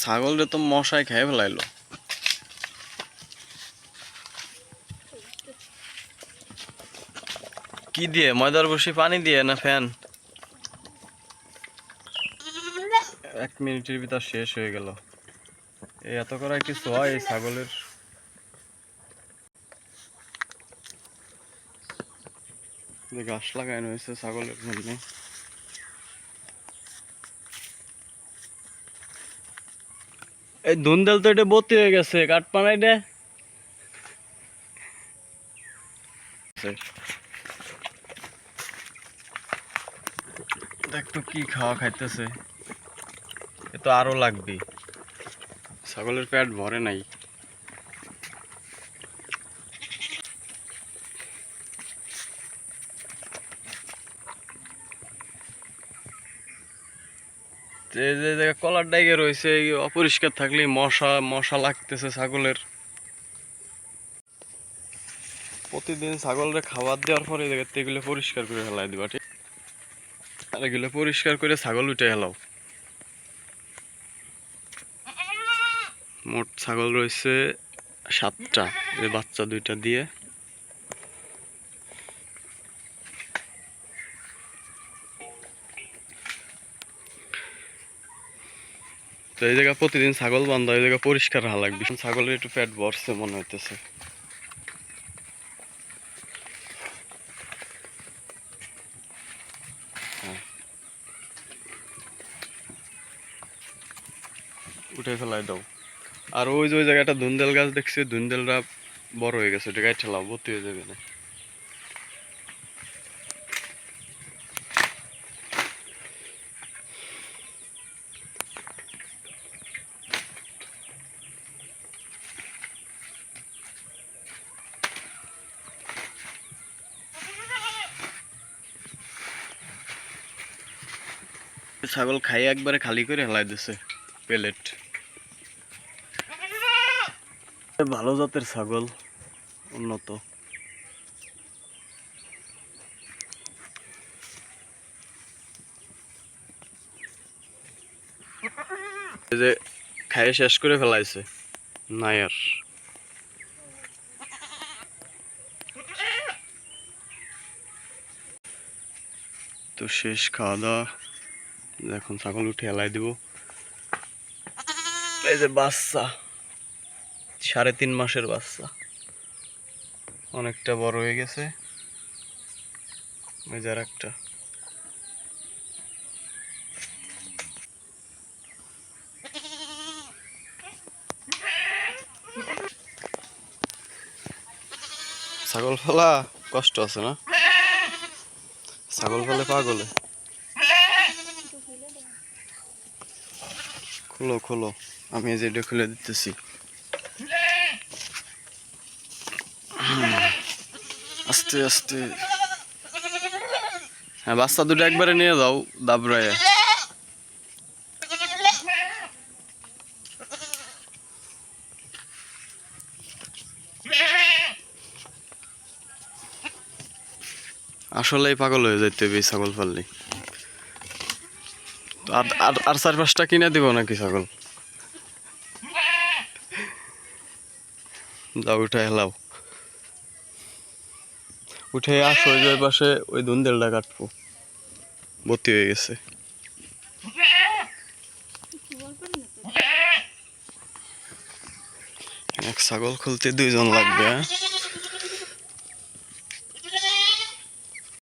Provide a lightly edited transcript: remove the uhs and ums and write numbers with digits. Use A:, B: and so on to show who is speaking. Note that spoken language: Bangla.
A: ছাগলরে তো মশায় খেয়ে ফেলাইলো। কি দিয়ে, ময়দার বসি পানি দিয়ে না ফ্যান? 1 মিনিটের ভিতর শেষ হয়ে গেল। এত করা কিছু হয় এই ছাগলের? যে গাছ লাগানো হয়েছে ছাগলের জন্য। এই ধুন্দল তো এটা বতি হয়ে গেছে, কাঠ পানাই দে। দেখ তো কি খাওয়া খাইতেছে, এ তো আরো লাগবে। ছাগলের পেট ভরে নাই। যে কলার ডাইগে রয়েছে অপরিষ্কার থাকলে মশা মশা লাগতেছে ছাগলের। প্রতিদিন ছাগলের খাবার দেওয়ার পরে এগুলো পরিষ্কার করে ফেলাই দিবা, ঠিক? আর এগুলো পরিষ্কার করে ছাগল উঠে ফেলাও। মোট ছাগল রয়েছে 7টা, যে বাচ্চা 2টা দিয়ে। তো এই জায়গা প্রতিদিন ছাগল বান্ধা, এই জায়গা পরিষ্কার হওয়া লাগবে। ছাগলের একটু পেট ভরছে মনে হইতেছে। উঠে ফেলাই দাও। আর ওই যে ওই জায়গাটা ধুন্দল গাছ দেখছি, ধুন্দলটা বড় হয়ে গেছে, ওটা গাছ ঠেলাও, ভর্তি হয়ে যাবে না। ছাগল খাই একবারে খালি করে হেলাই দিছে প্লেট। ভালো জাতের ছাগল, উন্নত। এই যে খাইয়ে শেষ করে ফেলাইছে নাই আর। তো শেষ খাওয়া দাওয়া, এখন ছাগল উঠে হেলাই দিব। এই যে বাচ্চা, 3.5 মাসের বাচ্চা, অনেকটা বড় হয়ে গেছে। ওই যে আরেকটা। ছাগল ফেলা কষ্ট আছে না? ছাগল ফেলে পাগলে। খোলো খোলো, আমি যেটা খুলে দিতেছি। আস্তে আস্তে। হ্যাঁ, বাচ্চা 2টা একবারে নিয়ে যাও দাবড়ায়। আসলেই পাগল হয়ে যাইতে হবে ছাগল পাললে। আর 4-5টা কিনে দিব নাকি ছাগল? যাও উঠে হেলাও, উঠে আসো। ওই পাশে ওই ধুন্দলটা কাটবো, ভর্তি হয়ে গেছে। এক ছাগল খুলতে 2 জন লাগবে। হ্যাঁ।